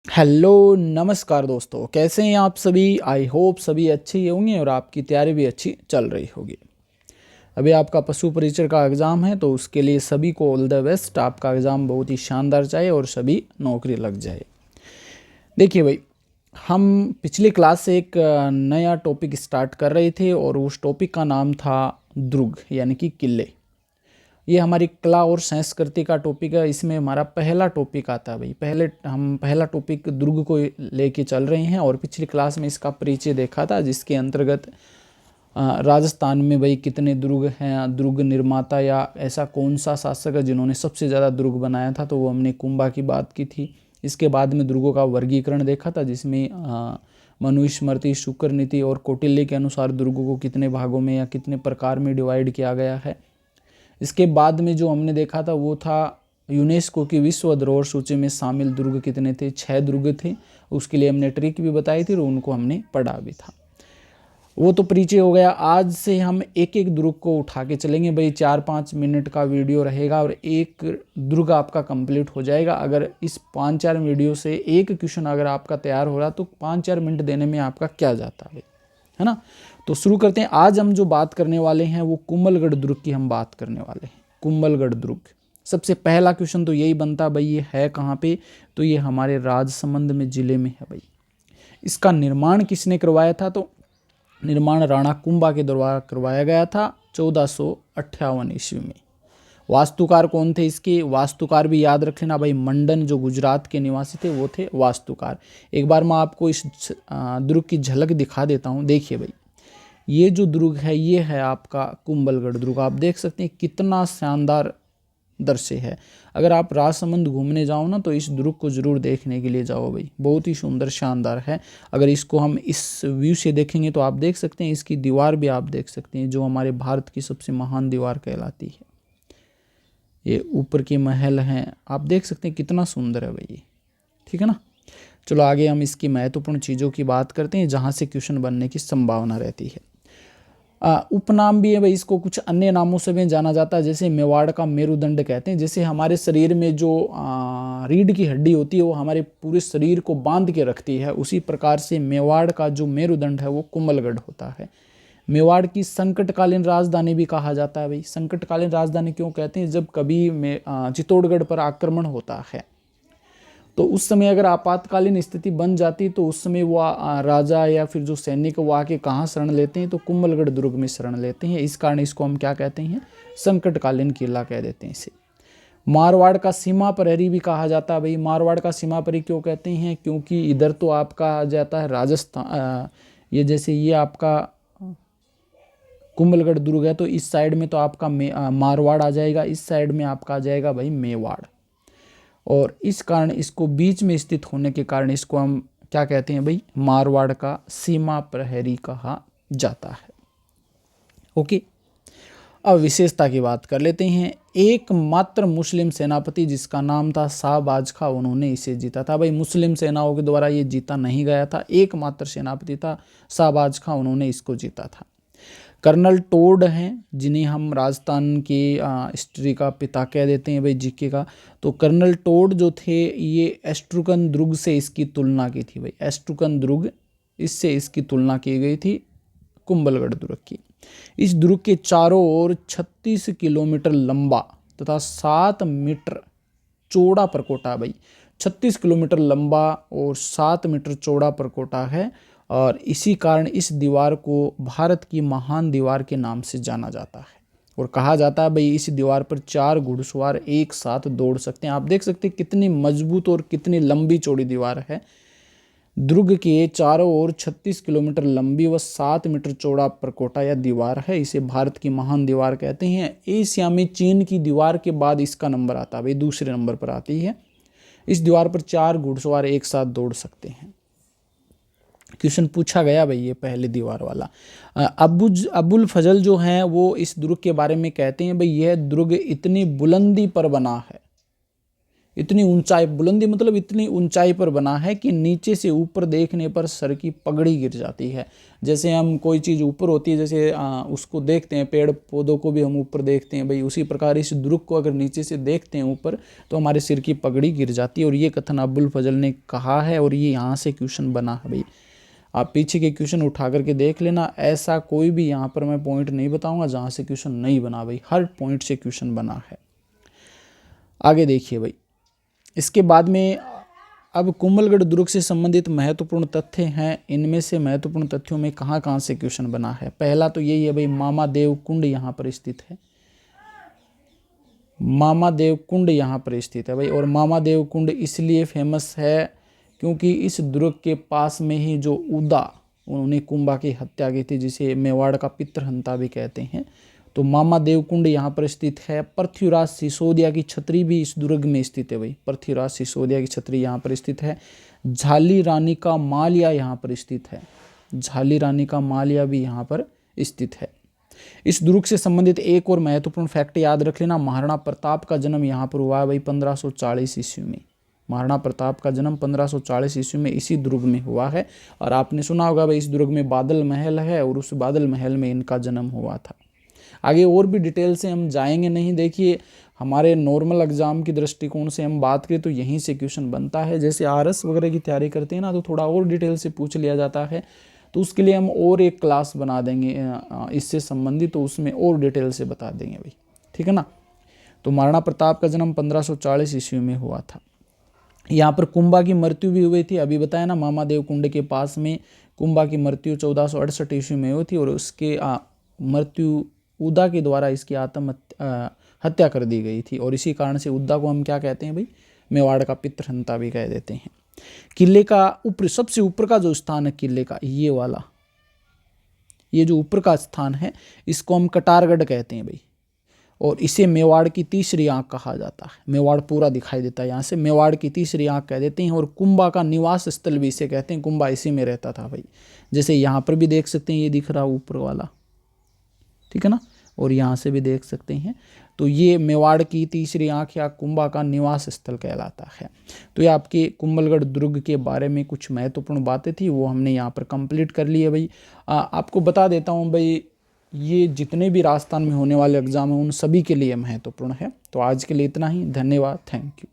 Hello नमस्कार दोस्तों, कैसे हैं आप सभी। आई होप सभी अच्छे ही होंगे और आपकी तैयारी भी अच्छी चल रही होगी। अभी आपका पशु परिचर का एग्ज़ाम है तो उसके लिए सभी को ऑल द बेस्ट। आपका एग्ज़ाम बहुत ही शानदार जाए और सभी नौकरी लग जाए। देखिए भाई, हम पिछली क्लास से एक नया टॉपिक स्टार्ट कर रहे थे और उस टॉपिक का नाम था दुर्ग यानी कि किले। ये हमारी कला और संस्कृति का टॉपिक है। इसमें हमारा पहला टॉपिक आता है भाई। हम पहला टॉपिक दुर्ग को लेके चल रहे हैं और पिछली क्लास में इसका परिचय देखा था, जिसके अंतर्गत राजस्थान में भाई कितने दुर्ग हैं, दुर्ग निर्माता या ऐसा कौन सा शासक है जिन्होंने सबसे ज़्यादा दुर्ग बनाया था, तो वो हमने कुंभा की बात की थी। इसके बाद में दुर्गों का वर्गीकरण देखा था, जिसमें मनुस्मृति, शुक्र नीति और कौटिल्य के अनुसार दुर्गों को कितने भागों में या कितने प्रकार में डिवाइड किया गया है। इसके बाद में जो हमने देखा था वो था यूनेस्को की विश्व धरोहर सूची में शामिल दुर्ग कितने थे। 6 दुर्ग थे। उसके लिए हमने ट्रिक भी बताई थी और उनको हमने पढ़ा भी था। वो तो परिचय हो गया। आज से हम एक एक दुर्ग को उठा के चलेंगे भाई। 4-5 मिनट का वीडियो रहेगा और एक दुर्ग आपका कंप्लीट हो जाएगा। अगर इस 5-4 वीडियो से एक क्वेश्चन अगर आपका तैयार हो रहा तो 5-4 मिनट देने में आपका क्या जाता है ना। तो शुरू करते हैं। आज हम जो बात करने वाले हैं वो कुंभलगढ़ दुर्ग की हम बात करने वाले हैं। कुंभलगढ़ दुर्ग, सबसे पहला क्वेश्चन तो यही बनता भाई, ये है कहाँ पे, तो ये हमारे राजसमंद में जिले में है भाई। इसका निर्माण किसने करवाया था, तो निर्माण राणा कुंभा के द्वारा करवाया गया था 1458 ईस्वी में। वास्तुकार कौन थे इसके, वास्तुकार भी याद रख लेना भाई। मंडन जो गुजरात के निवासी थे वो थे वास्तुकार। एक बार मैं आपको इस दुर्ग की झलक दिखा देता हूँ। देखिए भाई, ये जो दुर्ग है ये है आपका कुंभलगढ़ दुर्ग। आप देख सकते हैं कितना शानदार दृश्य है। अगर आप राजसमंद घूमने जाओ ना तो इस दुर्ग को जरूर देखने के लिए जाओ भाई। बहुत ही सुंदर शानदार है। अगर इसको हम इस व्यू से देखेंगे तो आप देख सकते हैं इसकी दीवार भी आप देख सकते हैं, जो हमारे भारत की सबसे महान दीवार कहलाती है। ये ऊपर के महल हैं, आप देख सकते हैं कितना सुंदर है भाई। ठीक है ना। चलो आगे हम इसकी महत्वपूर्ण चीज़ों की बात करते हैं जहाँ से क्वेश्चन बनने की संभावना रहती है। उपनाम भी है भाई। इसको कुछ अन्य नामों से भी जाना जाता है, जैसे मेवाड़ का मेरुदंड कहते हैं। जैसे हमारे शरीर में जो रीढ़ की हड्डी होती है वो हमारे पूरे शरीर को बांध के रखती है, उसी प्रकार से मेवाड़ का जो मेरुदंड है वो कुंभलगढ़ होता है। मेवाड़ की संकटकालीन राजधानी भी कहा जाता है भाई। संकटकालीन राजधानी क्यों कहते हैं, जब कभी चित्तौड़गढ़ पर आक्रमण होता है तो उस समय अगर आपातकालीन स्थिति बन जाती तो उस समय वो राजा या फिर जो सैनिक वो आके कहाँ शरण लेते हैं, तो कुंभलगढ़ दुर्ग में शरण लेते हैं। इस कारण इसको हम क्या कहते हैं, संकटकालीन किला कह देते हैं इसे। मारवाड़ का सीमा प्रहरी भी कहा जाता है भाई। मारवाड़ का सीमा प्रहरी क्यों कहते हैं, क्योंकि इधर तो आपका आ जाता है राजस्थान, ये जैसे ये आपका कुंभलगढ़ दुर्ग है तो इस साइड में तो आपका मारवाड़ आ जाएगा, इस साइड में आपका आ जाएगा भाई मेवाड़। और इस कारण इसको बीच में स्थित होने के कारण इसको हम क्या कहते हैं भाई, मारवाड़ का सीमा प्रहरी कहा जाता है। ओके, अब विशेषता की बात कर लेते हैं। एकमात्र मुस्लिम सेनापति जिसका नाम था शाहबाज खां, उन्होंने इसे जीता था भाई। मुस्लिम सेनाओं के द्वारा ये जीता नहीं गया था, एकमात्र सेनापति था शाहबाज खां, उन्होंने इसको जीता था। कर्नल टोड हैं जिन्हें हम राजस्थान की हिस्ट्री का पिता कह देते हैं भाई, जीके का। तो कर्नल टोड जो थे ये एस्ट्रुकन दुर्ग से इसकी तुलना की थी भाई। एस्ट्रुकन दुर्ग, इससे इसकी तुलना की गई थी कुंभलगढ़ दुर्ग की। इस दुर्ग के चारों ओर 36 किलोमीटर लंबा तथा 7 मीटर चौड़ा परकोटा भाई। 36 किलोमीटर लंबा और 7 मीटर चौड़ा परकोटा है और इसी कारण इस दीवार को भारत की महान दीवार के नाम से जाना जाता है। और कहा जाता है भाई इस दीवार पर 4 घुड़सवार एक साथ दौड़ सकते हैं। आप देख सकते हैं कितनी मजबूत और कितनी लंबी चौड़ी दीवार है। दुर्ग के चारों ओर 36 किलोमीटर लंबी व 7 मीटर चौड़ा परकोटा या दीवार है। इसे भारत की महान दीवार कहते हैं। एशिया में चीन की दीवार के बाद इसका नंबर आता है भाई, दूसरे नंबर पर आती है। इस दीवार पर 4 घुड़सवार एक साथ दौड़ सकते हैं। क्वेश्चन पूछा गया भाई ये पहले दीवार वाला। अबुल फजल जो हैं वो इस दुर्ग के बारे में कहते हैं भाई यह दुर्ग इतनी बुलंदी पर बना है, इतनी ऊंचाई, बुलंदी मतलब इतनी ऊंचाई पर बना है कि नीचे से ऊपर देखने पर सर की पगड़ी गिर जाती है। जैसे हम कोई चीज़ ऊपर होती है, जैसे उसको देखते हैं, पेड़ पौधों को भी हम ऊपर देखते हैं भाई, उसी प्रकार इस दुर्ग को अगर नीचे से देखते हैं ऊपर तो हमारे सिर की पगड़ी गिर जाती है। और ये कथन अबुल फजल ने कहा है और ये यहाँ से क्वेश्चन बना है भाई। आप पीछे के क्वेश्चन उठा करके देख लेना, ऐसा कोई भी यहाँ पर मैं पॉइंट नहीं बताऊंगा जहाँ से क्वेश्चन नहीं बना भाई, हर पॉइंट से क्वेश्चन बना है। आगे देखिए भाई, इसके बाद में अब कुंभलगढ़ दुर्ग से संबंधित महत्वपूर्ण तथ्य हैं। इनमें से महत्वपूर्ण तथ्यों में कहाँ कहाँ से क्वेश्चन बना है। पहला तो यही है भाई, मामा देव कुंड यहाँ पर स्थित है। मामा देव कुंड यहाँ पर स्थित है भाई। और मामा देव कुंड इसलिए फेमस है क्योंकि इस दुर्ग के पास में ही जो उदा, उन्होंने कुंभा की हत्या की थी, जिसे मेवाड़ का पितृहंता भी कहते हैं, तो मामा देव कुंड यहाँ पर स्थित है। पृथ्वीराज सिसोदिया की छतरी भी इस दुर्ग में स्थित है भाई। पृथ्वीराज सिसोदिया की छतरी यहाँ पर स्थित है। झाली रानी का मालिया यहाँ पर स्थित है। झाली रानी का मालिया भी यहाँ पर स्थित है। इस दुर्ग से संबंधित एक और महत्वपूर्ण फैक्ट याद रख लेना, महाराणा प्रताप का जन्म यहाँ पर हुआ है भाई 1540 ईस्वी में। महाराणा प्रताप का जन्म 1540 ईस्वी में इसी दुर्ग में हुआ है। और आपने सुना होगा भाई, इस दुर्ग में बादल महल है और उस बादल महल में इनका जन्म हुआ था। आगे और भी डिटेल से हम जाएंगे नहीं। देखिए, हमारे नॉर्मल एग्जाम की दृष्टिकोण से हम बात करें तो यहीं से क्वेश्चन बनता है। जैसे आरएस वगैरह की तैयारी करते हैं ना, तो थोड़ा और डिटेल से पूछ लिया जाता है, तो उसके लिए हम और एक क्लास बना देंगे इससे संबंधित, तो उसमें और डिटेल से बता देंगे भाई, ठीक है ना। तो महाराणा प्रताप का जन्म 1540 ईस्वी में हुआ था। यहाँ पर कुंभा की मृत्यु भी हुई थी। अभी बताया ना, मामा देव कुंड के पास में कुंभा की मृत्यु 1468 ईस्वी में हुई थी और उसके मृत्यु उदा के द्वारा इसकी हत्या कर दी गई थी। और इसी कारण से उदा को हम क्या कहते हैं भाई, मेवाड़ का पितृहंता भी कह देते हैं। किले का ऊपर, सबसे ऊपर का जो स्थान है किले का, ये वाला, ये जो ऊपर का स्थान है, इसको हम कटारगढ़ कहते हैं भाई। और इसे मेवाड़ की तीसरी आंख कहा जाता है। मेवाड़ पूरा दिखाई देता है यहाँ से, मेवाड़ की तीसरी आंख कह देते हैं। और कुंभा का निवास स्थल भी इसे कहते हैं, कुंभा इसी में रहता था भाई। जैसे यहाँ पर भी देख सकते हैं, ये दिख रहा ऊपर वाला, ठीक है ना, और यहाँ से भी देख सकते हैं। तो ये मेवाड़ की तीसरी आंख या कुंभा का निवास स्थल कहलाता है। तो ये आपके कुंभलगढ़ दुर्ग के बारे में कुछ महत्वपूर्ण बातें थी, वो हमने यहाँ पर कंप्लीट कर ली है भाई। आपको बता देता हूँ भाई, ये जितने भी राजस्थान में होने वाले एग्जाम हैं उन सभी के लिए महत्वपूर्ण है। तो आज के लिए इतना ही, धन्यवाद, थैंक यू।